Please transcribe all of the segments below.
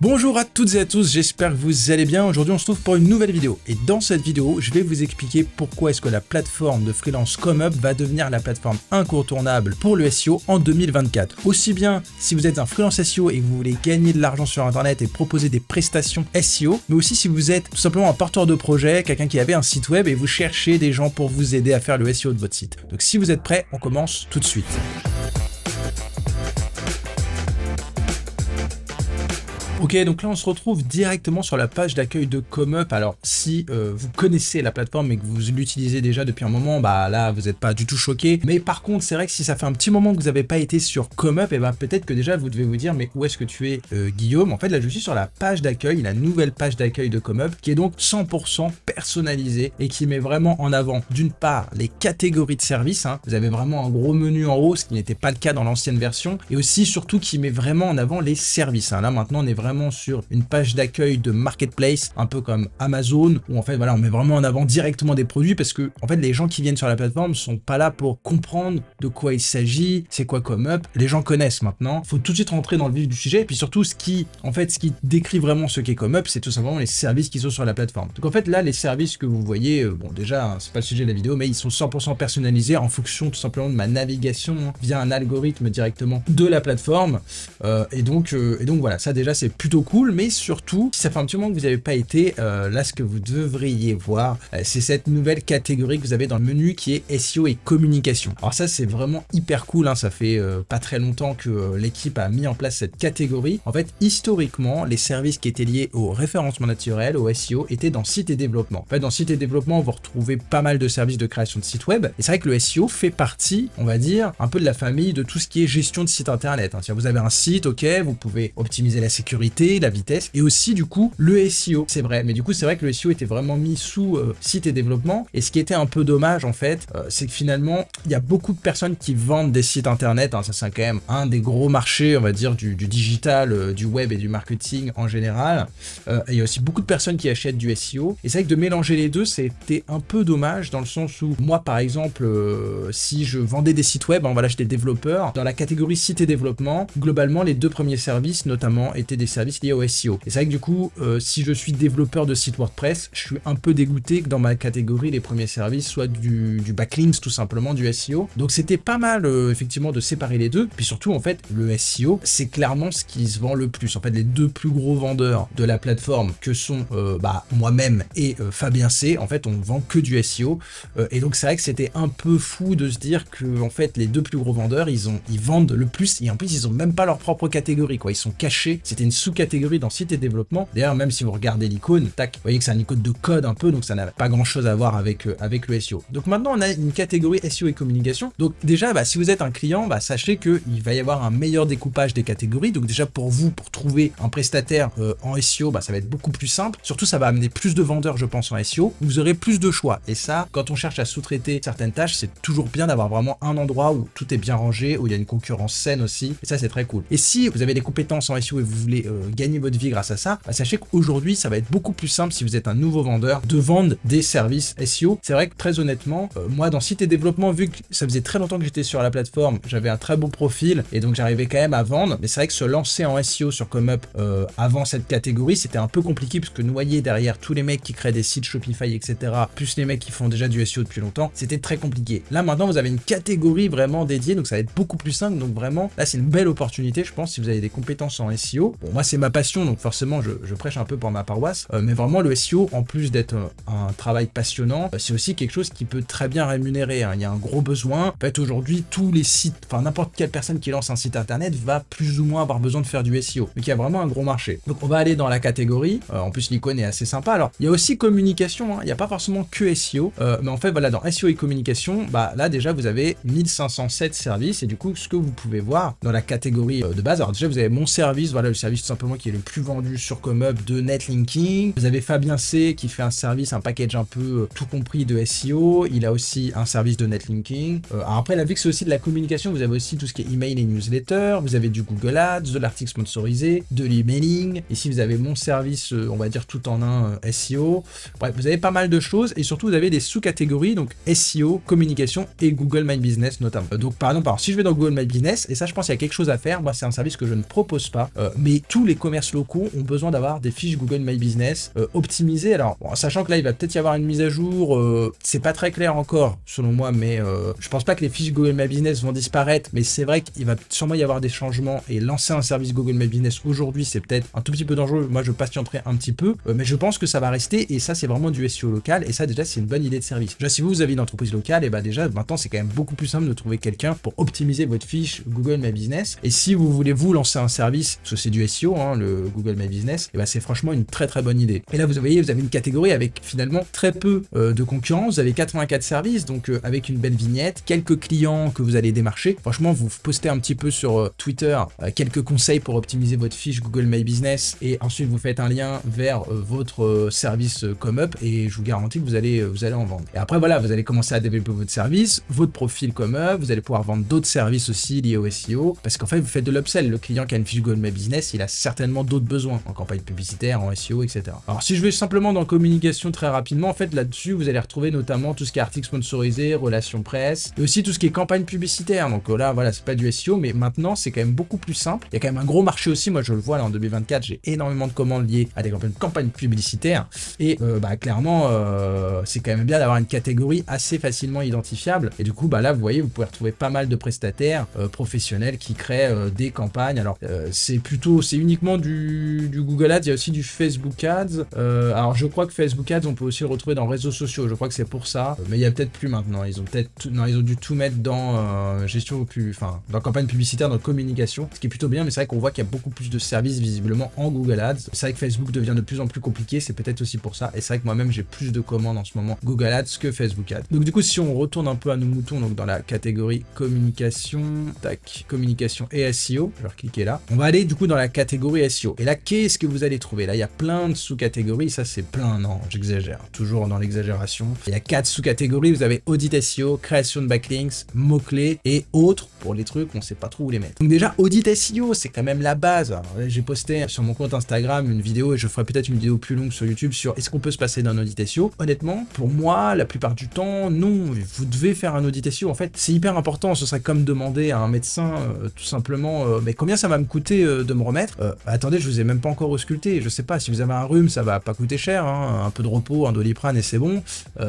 Bonjour à toutes et à tous, j'espère que vous allez bien. Aujourd'hui on se retrouve pour une nouvelle vidéo et dans cette vidéo je vais vous expliquer pourquoi est-ce que la plateforme de freelance ComeUp va devenir la plateforme incontournable pour le SEO en 2024. Aussi bien si vous êtes un freelance SEO et que vous voulez gagner de l'argent sur internet et proposer des prestations SEO, mais aussi si vous êtes tout simplement un porteur de projet, quelqu'un qui avait un site web et vous cherchez des gens pour vous aider à faire le SEO de votre site. Donc si vous êtes prêts, on commence tout de suite. Ok, donc là on se retrouve directement sur la page d'accueil de ComeUp. Alors si vous connaissez la plateforme et que vous l'utilisez déjà depuis un moment, bah là vous n'êtes pas du tout choqué. Mais par contre c'est vrai que si ça fait un petit moment que vous n'avez pas été sur ComeUp, et bah peut-être que déjà vous devez vous dire mais où est-ce que tu es Guillaume? En fait là je suis sur la page d'accueil, la nouvelle page d'accueil de ComeUp qui est donc 100% personnalisée et qui met vraiment en avant d'une part les catégories de services, vous avez vraiment un gros menu en haut, ce qui n'était pas le cas dans l'ancienne version, et aussi surtout qui met vraiment en avant les services. Là maintenant on est vraiment sur une page d'accueil de marketplace, un peu comme Amazon, où en fait voilà on met vraiment en avant directement des produits parce que en fait les gens qui viennent sur la plateforme sont pas là pour comprendre de quoi il s'agit, c'est quoi ComeUp, les gens connaissent maintenant. Faut tout de suite rentrer dans le vif du sujet et puis surtout ce qui décrit vraiment ce qu'est ComeUp, c'est tout simplement les services qui sont sur la plateforme. Donc en fait là les services que vous voyez, bon déjà c'est pas le sujet de la vidéo, mais ils sont 100% personnalisés en fonction tout simplement de ma navigation via un algorithme directement de la plateforme, et donc voilà, ça déjà c'est plutôt cool. Mais surtout si ça fait un petit moment que vous n'avez pas été là, ce que vous devriez voir, c'est cette nouvelle catégorie que vous avez dans le menu qui est SEO et communication. Alors ça c'est vraiment hyper cool, ça fait pas très longtemps que l'équipe a mis en place cette catégorie. En fait historiquement les services qui étaient liés au référencement naturel, au SEO, étaient dans site et développement. En fait dans site et développement vous retrouvez pas mal de services de création de site web, et c'est vrai que le SEO fait partie, on va dire, un peu de la famille de tout ce qui est gestion de site internet. Si vous avez un site, ok, vous pouvez optimiser la sécurité, la vitesse et aussi du coup le SEO, c'est vrai. Mais du coup c'est vrai que le SEO était vraiment mis sous site et développement, et ce qui était un peu dommage en fait, c'est que finalement il y a beaucoup de personnes qui vendent des sites internet, ça c'est quand même un des gros marchés on va dire du digital, du web et du marketing en général, et il y a aussi beaucoup de personnes qui achètent du SEO, et c'est vrai que de mélanger les deux c'était un peu dommage, dans le sens où moi par exemple si je vendais des sites web, voilà, j'étais développeur, dans la catégorie site et développement, globalement les deux premiers services notamment étaient des services liés au SEO. Et c'est vrai que du coup, si je suis développeur de site WordPress, je suis un peu dégoûté que dans ma catégorie, les premiers services soient du backlinks, tout simplement, du SEO. Donc c'était pas mal, effectivement, de séparer les deux. Puis surtout, en fait, le SEO, c'est clairement ce qui se vend le plus. En fait, les deux plus gros vendeurs de la plateforme, que sont moi-même et Fabien C, en fait, on vend que du SEO. Et donc c'est vrai que c'était un peu fou de se dire que, en fait, les deux plus gros vendeurs, ils vendent le plus, et en plus, ils ont même pas leur propre catégorie, quoi. Ils sont cachés. C'était une sous-catégorie dans site et développement. D'ailleurs, même si vous regardez l'icône, tac, vous voyez que c'est un icône de code un peu, donc ça n'a pas grand chose à voir avec le SEO. Donc maintenant, on a une catégorie SEO et communication. Donc déjà, si vous êtes un client, sachez qu'il va y avoir un meilleur découpage des catégories. Donc déjà, pour vous, pour trouver un prestataire en SEO, ça va être beaucoup plus simple. Surtout, ça va amener plus de vendeurs, je pense, en SEO. Vous aurez plus de choix. Et ça, quand on cherche à sous-traiter certaines tâches, c'est toujours bien d'avoir vraiment un endroit où tout est bien rangé, où il y a une concurrence saine aussi. Et ça, c'est très cool. Et si vous avez des compétences en SEO et vous voulez gagner votre vie grâce à ça, sachez qu'aujourd'hui ça va être beaucoup plus simple, si vous êtes un nouveau vendeur, de vendre des services SEO. C'est vrai que très honnêtement, moi dans site et développement, vu que ça faisait très longtemps que j'étais sur la plateforme, j'avais un très beau profil et donc j'arrivais quand même à vendre. Mais c'est vrai que se lancer en SEO sur ComeUp avant cette catégorie, c'était un peu compliqué, parce que noyer derrière tous les mecs qui créent des sites Shopify, etc., plus les mecs qui font déjà du SEO depuis longtemps, c'était très compliqué. Là maintenant vous avez une catégorie vraiment dédiée, donc ça va être beaucoup plus simple. Donc vraiment là c'est une belle opportunité, je pense, si vous avez des compétences en SEO. Bon, moi c'est ma passion, donc forcément je prêche un peu pour ma paroisse, mais vraiment le SEO, en plus d'être un travail passionnant, c'est aussi quelque chose qui peut très bien rémunérer, il y a un gros besoin. En fait aujourd'hui tous les sites, n'importe quelle personne qui lance un site internet va plus ou moins avoir besoin de faire du SEO, mais il y a vraiment un gros marché. Donc on va aller dans la catégorie, en plus l'icône est assez sympa. Alors il y a aussi communication, il n'y a pas forcément que SEO, mais en fait voilà, dans SEO et communication, là déjà vous avez 1507 services, et du coup ce que vous pouvez voir dans la catégorie de base, alors déjà vous avez mon service, voilà le service tout simplement qui est le plus vendu sur ComeUp de netlinking. Vous avez Fabien C qui fait un service, un package un peu tout compris de SEO. Il a aussi un service de netlinking. Alors après, la vu que c'est aussi de la communication, vous avez aussi tout ce qui est email et newsletter. Vous avez du Google Ads, de l'article sponsorisé, de l'emailing. Ici, vous avez mon service, on va dire tout en un SEO. Bref, vous avez pas mal de choses et surtout vous avez des sous-catégories, donc SEO, communication et Google My Business notamment. Donc par exemple, alors, si je vais dans Google My Business, et ça je pense qu'il y a quelque chose à faire, moi c'est un service que je ne propose pas, mais tous les commerces locaux ont besoin d'avoir des fiches Google My Business optimisées. Alors, bon, sachant que là il va peut-être y avoir une mise à jour, c'est pas très clair encore selon moi, mais je pense pas que les fiches Google My Business vont disparaître, mais c'est vrai qu'il va sûrement y avoir des changements et lancer un service Google My Business aujourd'hui c'est peut-être un tout petit peu dangereux. Moi je patienterai un petit peu, mais je pense que ça va rester et ça c'est vraiment du SEO local et ça déjà c'est une bonne idée de service. Déjà si vous avez une entreprise locale, et bah déjà maintenant c'est quand même beaucoup plus simple de trouver quelqu'un pour optimiser votre fiche Google My Business. Et si vous voulez vous lancer un service, parce que c'est du SEO, hein, le Google My Business, et bah c'est franchement une très très bonne idée. Et là vous voyez, vous avez une catégorie avec finalement très peu de concurrence, vous avez 84 services, donc avec une belle vignette, quelques clients que vous allez démarcher. Franchement vous postez un petit peu sur Twitter quelques conseils pour optimiser votre fiche Google My Business et ensuite vous faites un lien vers votre service ComeUp et je vous garantis que vous allez en vendre. Et après voilà, vous allez commencer à développer votre service, votre profil ComeUp, vous allez pouvoir vendre d'autres services aussi liés au SEO parce qu'en fait vous faites de l'upsell. Le client qui a une fiche Google My Business, il a certainement d'autres besoins en campagne publicitaire, en SEO, etc. Alors si je vais simplement dans communication très rapidement, en fait là-dessus vous allez retrouver notamment tout ce qui est articles sponsorisés, relations presse et aussi tout ce qui est campagne publicitaire. Donc là voilà, c'est pas du SEO, mais maintenant c'est quand même beaucoup plus simple. Il y a quand même un gros marché aussi, moi je le vois là en 2024, j'ai énormément de commandes liées à des campagnes publicitaires et clairement c'est quand même bien d'avoir une catégorie assez facilement identifiable et du coup là vous voyez vous pouvez retrouver pas mal de prestataires professionnels qui créent des campagnes. Alors c'est uniquement du Google Ads, il y a aussi du Facebook Ads. Alors je crois que Facebook Ads on peut aussi le retrouver dans réseaux sociaux, je crois que c'est pour ça, mais il y a peut-être plus maintenant, ils ont dû tout mettre dans dans campagne publicitaire, dans communication, ce qui est plutôt bien, mais c'est vrai qu'on voit qu'il y a beaucoup plus de services visiblement en Google Ads. C'est vrai que Facebook devient de plus en plus compliqué, c'est peut-être aussi pour ça, et c'est vrai que moi-même j'ai plus de commandes en ce moment Google Ads que Facebook Ads. Donc du coup si on retourne un peu à nos moutons, donc dans la catégorie communication, communication et SEO, je vais cliquer là, on va aller du coup dans la catégorie SEO, et là qu'est-ce que vous allez trouver? Là il y a plein de sous-catégories, ça c'est plein, non j'exagère, toujours dans l'exagération. Il y a 4 sous-catégories, vous avez audit SEO, création de backlinks, mots-clés et autres pour les trucs on sait pas trop où les mettre. Donc déjà audit SEO c'est quand même la base. Alors, là, j'ai posté sur mon compte Instagram une vidéo et je ferai peut-être une vidéo plus longue sur YouTube sur est-ce qu'on peut se passer d'un audit SEO. Honnêtement pour moi la plupart du temps non, vous devez faire un audit SEO, en fait c'est hyper important. Ce serait comme demander à un médecin tout simplement mais combien ça va me coûter de me remettre. Attendez, je vous ai même pas encore ausculté, je sais pas, si vous avez un rhume ça va pas coûter cher, hein, un peu de repos, un Doliprane et c'est bon.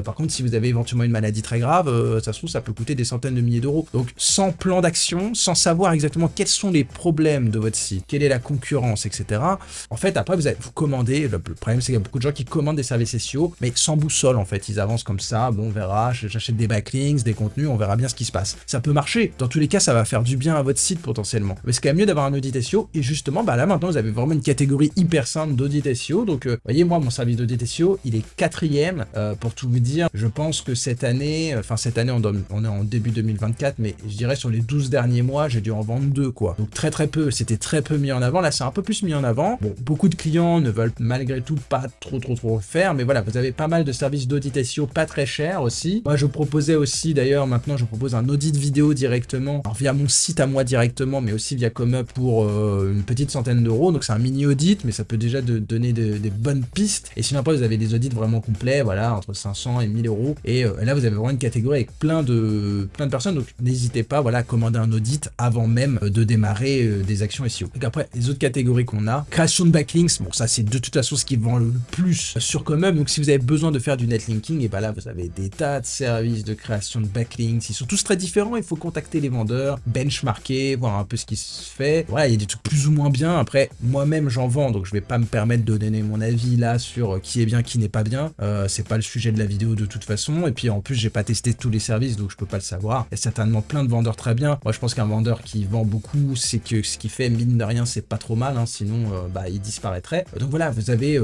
Par contre si vous avez éventuellement une maladie très grave, ça se trouve ça peut coûter des centaines de milliers d'euros. Donc sans plan d'action, sans savoir exactement quels sont les problèmes de votre site, quelle est la concurrence, etc. En fait après vous commandez, le problème c'est qu'il y a beaucoup de gens qui commandent des services SEO mais sans boussole en fait, ils avancent comme ça, bon on verra, j'achète des backlinks, des contenus, on verra bien ce qui se passe. Ça peut marcher, dans tous les cas ça va faire du bien à votre site potentiellement, mais c'est quand même mieux d'avoir un audit SEO et justement là maintenant vous avez vraiment une catégorie hyper simple d'audit SEO. Donc voyez moi mon service d'audit SEO il est 4e pour tout vous dire. Je pense que cette année on est en début 2024, mais je dirais sur les 12 derniers mois j'ai dû en vendre 2 quoi, donc très peu, c'était très peu mis en avant. Là c'est un peu plus mis en avant. Bon, beaucoup de clients ne veulent malgré tout pas trop le faire, mais voilà, vous avez pas mal de services d'audit SEO pas très chers aussi. Moi je proposais aussi, d'ailleurs maintenant je propose un audit vidéo directement, alors via mon site à moi directement, mais aussi via ComeUp pour une petite centaine d'euros. Donc c'est un mini audit, mais ça peut déjà donner des bonnes pistes. Et sinon après vous avez des audits vraiment complets, voilà, entre 500 et 1000 euros. Et là vous avez vraiment une catégorie avec plein de personnes, donc n'hésitez pas, voilà, à commander un audit avant même de démarrer des actions SEO. Donc après les autres catégories qu'on a, création de backlinks, bon ça c'est de toute façon ce qui vend le plus sur ComeUp. Donc si vous avez besoin de faire du netlinking, et bah là vous avez des tas de services de création de backlinks, ils sont tous très différents, il faut contacter les vendeurs, benchmarker, voir un peu ce qui se fait. Voilà, il y a des trucs plus ou moins bien. Après moi-même j'en vends, donc je vais pas me permettre de donner mon avis là sur qui est bien, qui n'est pas bien, c'est pas le sujet de la vidéo de toute façon, et puis en plus j'ai pas testé tous les services donc je peux pas le savoir. Il y a certainement plein de vendeurs très bien. Moi je pense qu'un vendeur qui vend beaucoup, c'est que ce qu'il fait mine de rien c'est pas trop mal, hein, sinon il disparaîtrait. Donc voilà, vous avez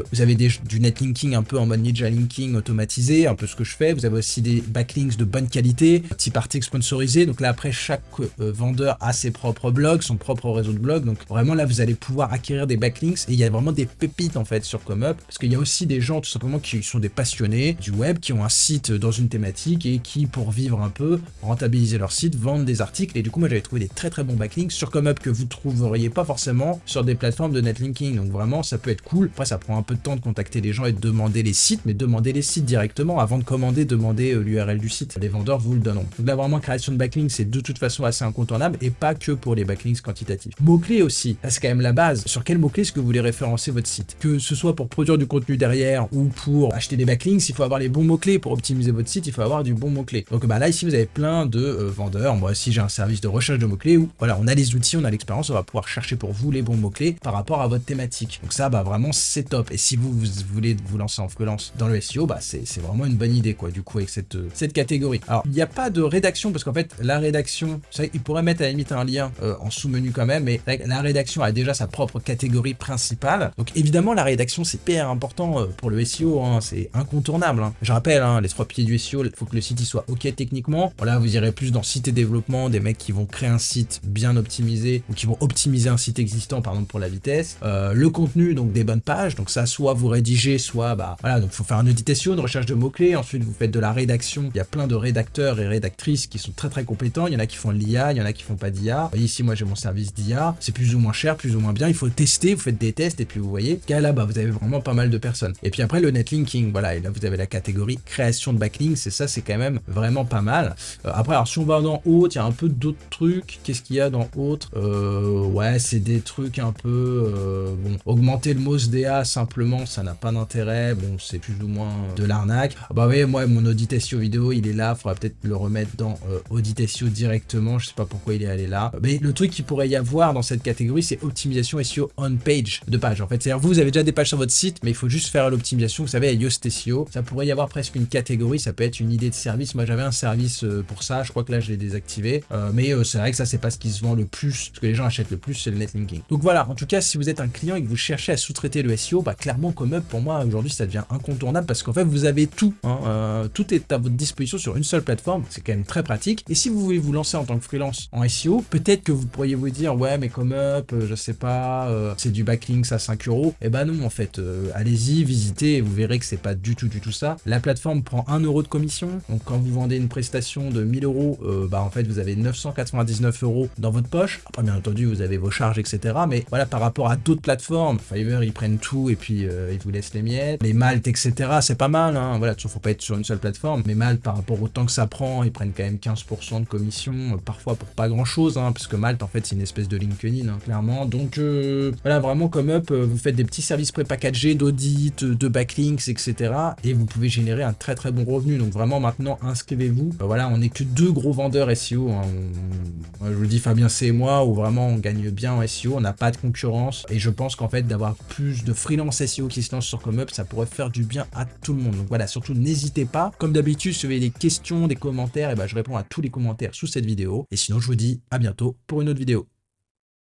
du netlinking un peu en mode ninja linking automatisé, un peu ce que je fais. Vous avez aussi des backlinks de bonne qualité, type article sponsorisé. Donc là après chaque vendeur a ses propres blogs, son propre réseau de blogs. Donc vraiment là vous allez pouvoir acquérir des backlinks et il y a vraiment des pépites en fait sur ComeUp, parce qu'il y a aussi des gens tout simplement qui sont des passionnés du web, qui ont un site dans une thématique et qui pour vivre un peu, rentabiliser leur site, vendent des articles. Et du coup moi j'avais trouvé des très bons backlinks sur ComeUp que vous trouveriez pas forcément sur des plateformes de netlinking. Donc vraiment ça peut être cool. Après ça prend un peu de temps de contacter les gens et de demander les sites, mais demandez les sites directement. Avant de commander, demandez l'URL du site. Les vendeurs vous le donneront. Donc là, vraiment, création de backlinks, c'est de toute façon assez incontournable et pas que pour les backlinks quantitatifs. Mots-clés aussi, là, c'est quand même la base. Sur quels mots-clés est-ce que vous voulez référencer votre site? Que ce soit pour produire du contenu derrière ou pour acheter des backlinks, il faut avoir les bons mots-clés. Pour optimiser votre site, il faut avoir du bon mot-clé. Donc là, ici, vous avez plein de vendeurs. Moi aussi, j'ai un service de recherche de mots-clés où voilà, on a les outils, on a l'expérience, on va pouvoir chercher pour vous les bons mots-clés par rapport à votre thématique. Donc ça, vraiment, c'est top. Et si vous voulez vous lancer en freelance dans le SEO, c'est vraiment une bonne idée, quoi, du coup, avec cette catégorie. Alors, il n'y a pas de rédaction, parce qu'en fait, la rédaction, c'est vrai qu'il pourrait mettre à la limite un lien en sous-menu quand même, mais la rédaction a déjà sa propre catégorie principale. Donc, évidemment, la rédaction, c'est hyper important pour le SEO, hein, c'est incontournable. Hein. Je rappelle, hein, les 3 piliers du SEO, il faut que le site il soit OK techniquement. Voilà, vous irez plus dans site et développement, des mecs qui vont créer un site bien optimisé ou qui vont optimiser un site existant, par exemple, pour la vitesse. Le contenu, donc des bonnes pages, donc ça, soit vous rédigez, soit, voilà, donc il faut faire un audit SEO, une recherche de mots-clés, ensuite vous faites de la rédaction. Il y a plein de rédacteurs et rédactrices qui sont très très compétents, il y en a qui font de l'IA, il y en a qui font pas d'IA. Vous voyez ici, moi j'ai mon service d'IA, c'est plus ou moins cher, plus ou moins bien, il faut tester, vous faites des tests et puis vous voyez là, vous avez vraiment pas mal de personnes. Et puis après, le netlinking, voilà, et là vous avez la catégorie création de backlinks, et ça c'est quand même vraiment pas mal. Après, alors si on va dans haut, il y a un peu d'autres trucs. Qu'est-ce qu'il y a dans autre? Ouais, c'est des trucs un peu bon, augmenter le MOSDA simplement, ça n'a pas d'intérêt. Bon, c'est plus ou moins de l'arnaque. Bah oui, moi mon audit SEO vidéo, il est là, faudra peut-être le remettre dans audit SEO directement, je sais pas pourquoi il est allé là. Mais le truc qu'il pourrait y avoir dans cette catégorie, c'est optimisation SEO on page, de page en fait. C'est-à-dire vous avez déjà des pages sur votre site, mais il faut juste faire l'optimisation, vous savez, à Yoast SEO. Ça pourrait y avoir presque une catégorie, ça peut être une idée de service. Moi j'avais un service pour ça, je crois que là je l'ai désactivé, mais c'est vrai que ça c'est pas ce qui se vend le plus, ce que les gens achètent le plus, c'est le netlinking. Donc voilà, en tout cas, si vous êtes un client et que vous cherchez à sous-traiter le SEO, clairement ComeUp pour moi aujourd'hui ça devient incontournable parce qu'en fait vous avez tout, hein, tout est à votre disposition sur une seule plateforme, c'est quand même très pratique. Et si vous voulez vous lancer en tant que freelance en SEO, peut-être que vous pourriez vous dire ouais mais ComeUp, je sais pas, c'est du backlinks à 5 €. Et non en fait, allez-y, visitez et vous verrez que c'est pas du tout ça. La plateforme prend 1 € de commission, donc quand vous vendez une prestation de 1000 €, en fait vous avez 999 € dans votre poche. Après bien entendu vous avez vos charges etc, mais voilà, par rapport à d'autres plateformes, Fiverr ils prennent tout et puis ils vous laissent les miettes, les Malte etc, c'est pas mal, hein. Voilà, faut pas être sur une seule plateforme, mais Malte par rapport au temps que ça prend, ils prennent quand même 15% de commission, parfois pour pas grand chose, hein, parce que Malte en fait c'est une espèce de LinkedIn, hein, clairement. Donc voilà, vraiment ComeUp, vous faites des petits services pré-packagés d'audit, de backlinks etc, et vous pouvez générer un très très bon revenu. Donc vraiment maintenant inscrivez-vous. Voilà, on n'est que 2 gros vendeurs SEO, hein. Je vous le dis, Fabien C et moi, où vraiment on gagne bien en SEO, on n'a pas de concurrence, et je pense qu'en fait d'avoir plus de freelance SEO qui se lancent sur ComeUp, ça pourrait faire du bien à tout le monde. Donc voilà, surtout n'hésitez pas, comme d'habitude, si vous avez des questions, des commentaires, et je réponds à tous les commentaires sous cette vidéo, et sinon je vous dis à bientôt pour une autre vidéo.